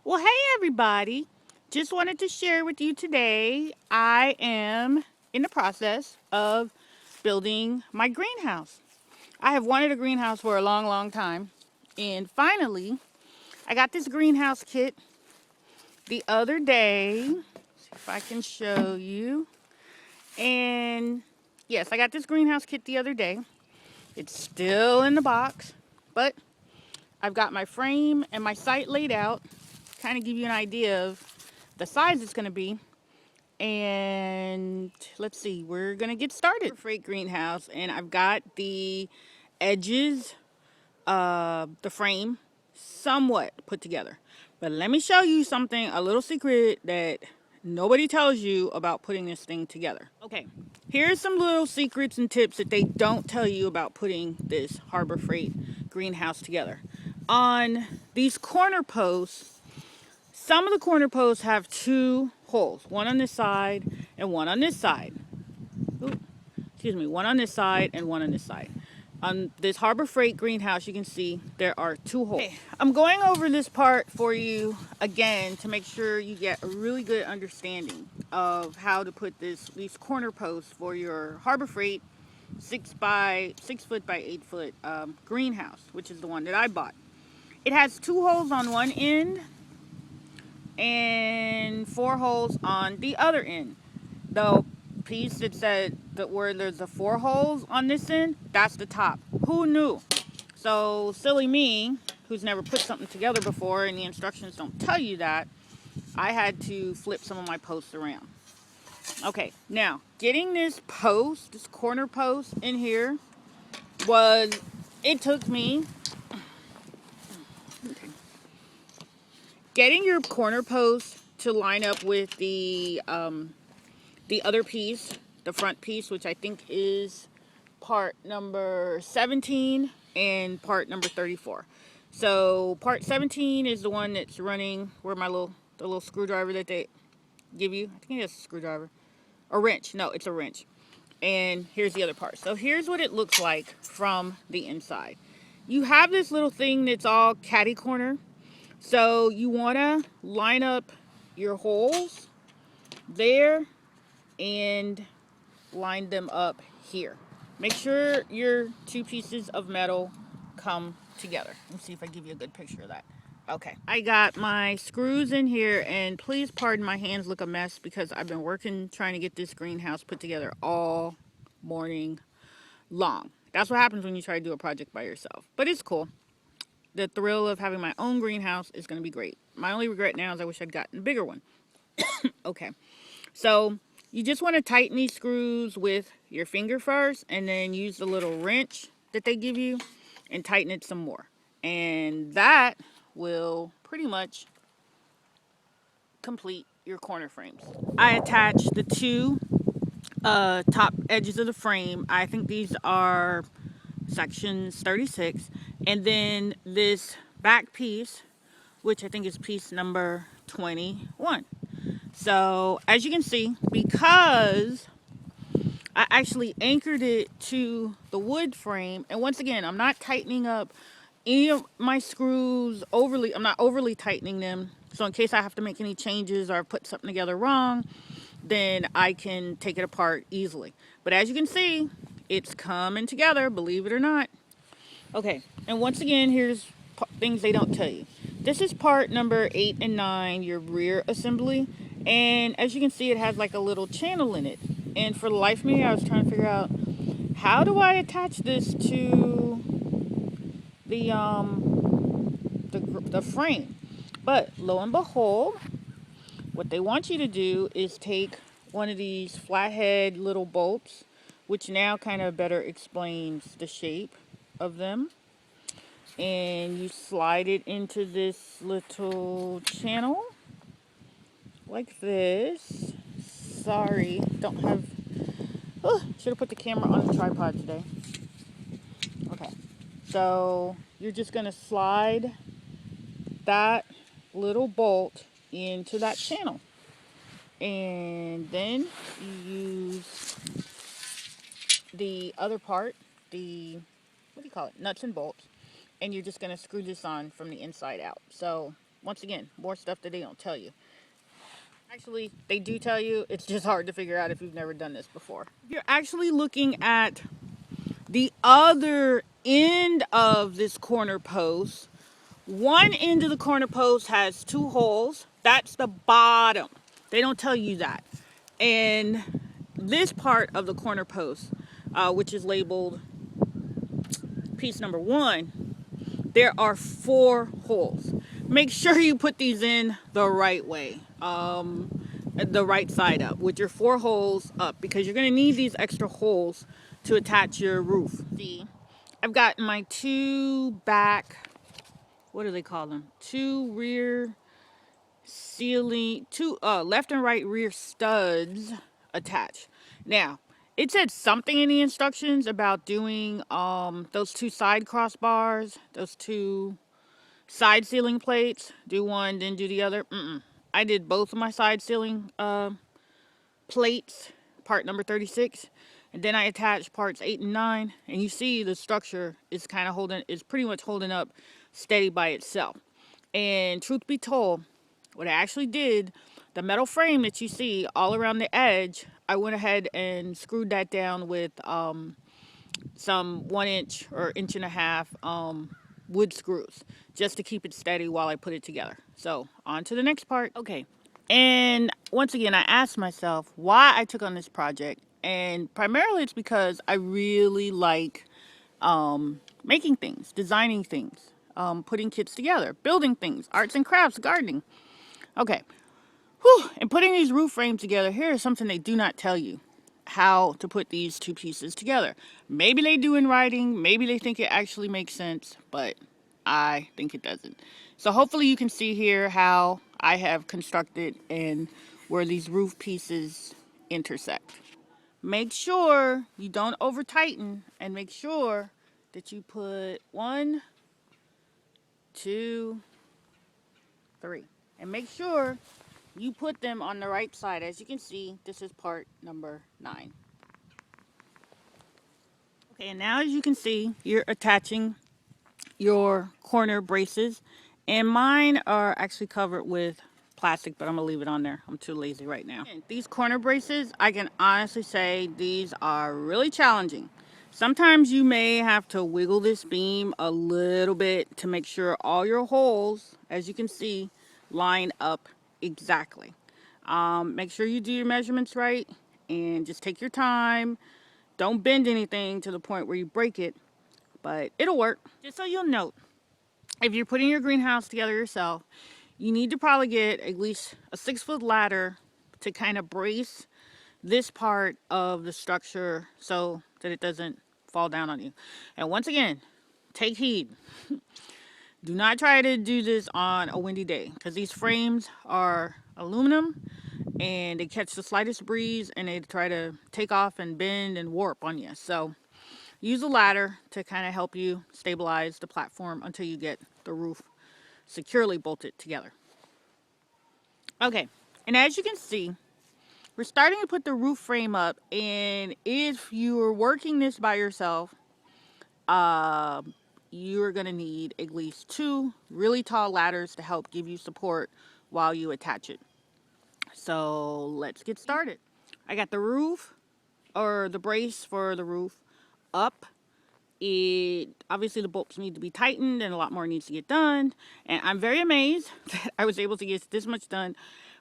Well, hey everybody. Just wanted to share with you today. I am in the process of building my greenhouse. I have wanted a greenhouse for a long, long time. And finally, I got this greenhouse kit the other day. See if I can show you. And yes, I got this greenhouse kit the other day. It's still in the box, but I've got my frame and my site laid out. Kind of give you an idea of the size it's going to be. And let's see, we're going to get started. Freight greenhouse, and I've got the edges of the frame somewhat put together. But let me show you something, a little secret that nobody tells you about putting this thing together. Okay, here's some little secrets and tips that they don't tell you about putting this Harbor Freight greenhouse together. On these corner posts, some of the corner posts have two holes, one on this side and one on this side. Ooh, excuse me, one on this side and one on this side. On this Harbor Freight greenhouse, you can see there are two holes. Okay, I'm going over this part for you again to make sure you get a really good understanding of how to put these corner posts for your Harbor Freight 6 foot by 8 foot greenhouse, which is the one that I bought. It has two holes on one end and four holes on the other end. The piece that said that where there's the four holes on this end, that's the top. Who knew? So silly me, who's never put something together before and the instructions don't tell you that, I had to flip some of my posts around. Okay, now getting this corner post in here it took me, getting your corner post to line up with the other piece, the front piece, which I think is part number 17 and part number 34. So part 17 is the one that's running where the little screwdriver that they give you. I think it's a screwdriver. A wrench. No, it's a wrench. And here's the other part. So here's what it looks like from the inside. You have this little thing that's all catty corner. So you want to line up your holes there and line them up here. Make sure your two pieces of metal come together. Let's see if I give you a good picture of that. Okay, I got my screws in here, and please pardon my hands look a mess because I've been working trying to get this greenhouse put together all morning long. That's what happens when you try to do a project by yourself, but it's cool. The thrill of having my own greenhouse is going to be great. My only regret now is I wish I'd gotten a bigger one. Okay, so you just want to tighten these screws with your finger first and then use the little wrench that they give you and tighten it some more. And that will pretty much complete your corner frames. I attached the two top edges of the frame. I think these are sections 36. And then this back piece, which I think is piece number 21. So as you can see, because I actually anchored it to the wood frame, and once again, I'm not tightening up any of my screws overly. I'm not overly tightening them. So in case I have to make any changes or put something together wrong, then I can take it apart easily. But as you can see, it's coming together, believe it or not. Okay, and once again, here's things they don't tell you. This is part number 8 and 9, your rear assembly. And as you can see, it has like a little channel in it. And for the life of me, I was trying to figure out, how do I attach this to the frame? But lo and behold, what they want you to do is take one of these flathead little bolts, which now kind of better explains the shape of them, and you slide it into this little channel like this. Sorry, don't have, should have put the camera on the tripod today. Okay, so you're just going to slide that little bolt into that channel, and then you use the other part, the, what do you call it, nuts and bolts, and you're just going to screw this on from the inside out. So once again, more stuff that they don't tell you. Actually, they do tell you. It's just hard to figure out if you've never done this before. You're actually looking at the other end of this corner post. One end of the corner post has 2 holes. That's the bottom. They don't tell you that. And this part of the corner post, which is labeled piece number 1, there are 4 holes. Make sure you put these in the right way, the right side up with your 4 holes up, because you're going to need these extra holes to attach your roof. See, I've got my 2 back, what do they call them? 2 rear ceiling, 2 left and right rear studs attached. Now, it said something in the instructions about doing those 2 side crossbars, those 2 side ceiling plates. Do one, then do the other. I did both of my side ceiling plates, part number 36, and then I attached parts 8 and 9. And you see the structure is kind of is pretty much holding up steady by itself. And truth be told, what I actually did, the metal frame that you see all around the edge, I went ahead and screwed that down with some 1 inch or 1.5 inch wood screws, just to keep it steady while I put it together. So on to the next part. Okay, and once again, I asked myself why I took on this project, and primarily it's because I really like making things, designing things, putting kits together, building things, arts and crafts, gardening. Okay. Whew. And putting these roof frames together, here is something they do not tell you: how to put these 2 pieces together. Maybe they do in writing, maybe they think it actually makes sense, but I think it doesn't. So hopefully you can see here how I have constructed and where these roof pieces intersect. Make sure you don't over tighten, and make sure that you put 1, 2, 3, and make sure you put them on the right side. As you can see, this is part number 9. Okay, and now as you can see, you're attaching your corner braces, and mine are actually covered with plastic, but I'm gonna leave it on there. I'm too lazy right now. And these corner braces, I can honestly say these are really challenging. Sometimes you may have to wiggle this beam a little bit to make sure all your holes, as you can see, line up exactly. Make sure you do your measurements right, and just take your time. Don't bend anything to the point where you break it, but it'll work. Just so you'll note, if you're putting your greenhouse together yourself, you need to probably get at least a 6-foot ladder to kind of brace this part of the structure so that it doesn't fall down on you. And once again, take heed. Do not try to do this on a windy day, because these frames are aluminum and they catch the slightest breeze and they try to take off and bend and warp on you. So use a ladder to kind of help you stabilize the platform until you get the roof securely bolted together. Okay, and as you can see, we're starting to put the roof frame up, and if you're working this by yourself, you're going to need at least 2 really tall ladders to help give you support while you attach it. So let's get started. I got the roof, or the brace for the roof, up. Obviously the bolts need to be tightened and a lot more needs to get done, and I'm very amazed that I was able to get this much done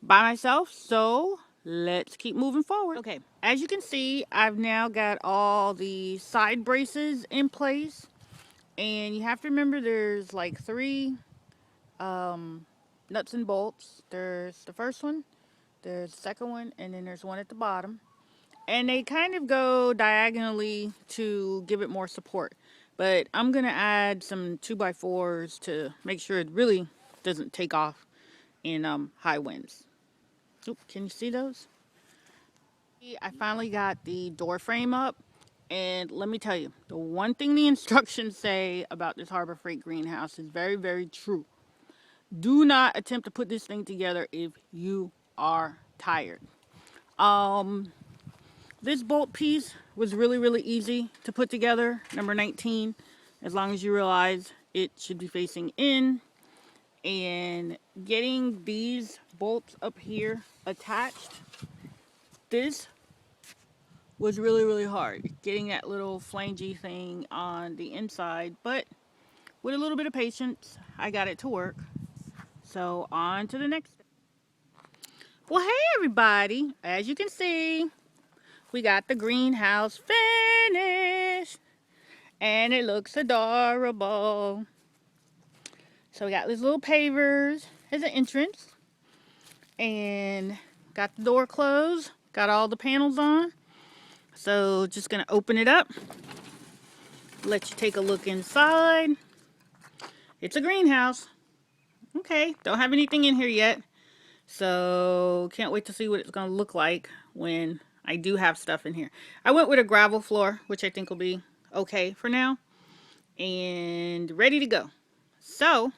by myself. So let's keep moving forward. Okay, as you can see, I've now got all the side braces in place, and you have to remember there's like 3 nuts and bolts. There's the first one, there's the second one, and then there's one at the bottom. And they kind of go diagonally to give it more support. But I'm going to add some 2x4s to make sure it really doesn't take off in high winds. Oop, can you see those? I finally got the door frame up. And let me tell you, the one thing the instructions say about this Harbor Freight greenhouse is very, very true. Do not attempt to put this thing together if you are tired. This bolt piece was really, really easy to put together, number 19, as long as you realize it should be facing in And getting these bolts up here attached, this was really, really hard. Getting that little flangey thing on the inside, but with a little bit of patience, I got it to work. So on to the next step. Well, hey everybody, as you can see, we got the greenhouse finished and it looks adorable. So we got these little pavers as an entrance and got the door closed, got all the panels on. So just gonna open it up, let you take a look inside. It's a greenhouse. Okay, don't have anything in here yet. So can't wait to see what it's gonna look like when I do have stuff in here. I went with a gravel floor, which I think will be okay for now. And ready to go. So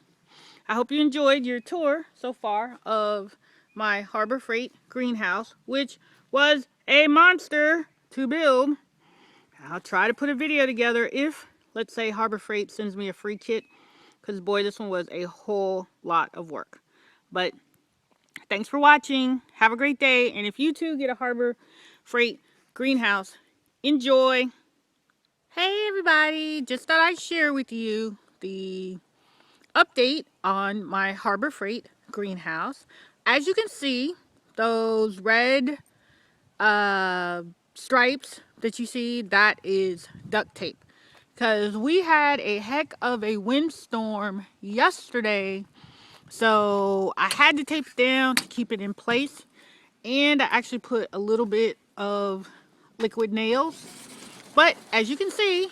I hope you enjoyed your tour so far of my Harbor Freight greenhouse, which was a monster to build. I'll try to put a video together if, let's say, Harbor Freight sends me a free kit, because boy, this one was a whole lot of work. But thanks for watching. Have a great day. And if you too get a Harbor Freight greenhouse, enjoy. Hey everybody, just thought I'd share with you the update on my Harbor Freight greenhouse. As you can see, those red stripes that you see, that is duct tape. Because we had a heck of a windstorm yesterday. So I had to tape it down to keep it in place. And I actually put a little bit of liquid nails. But as you can see,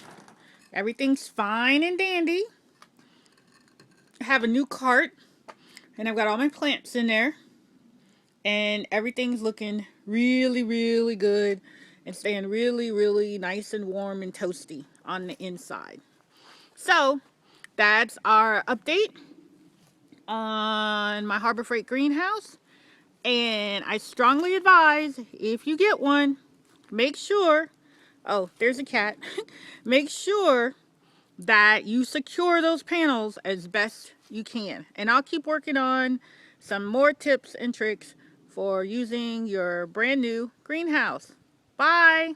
everything's fine and dandy. I have a new cart. And I've got all my plants in there. And everything's looking really, really good. And staying really, really nice and warm and toasty on the inside. So, that's our update on my Harbor Freight greenhouse. And I strongly advise, if you get one, make sure, oh, there's a cat. Make sure that you secure those panels as best you can. And I'll keep working on some more tips and tricks for using your brand new greenhouse. Bye!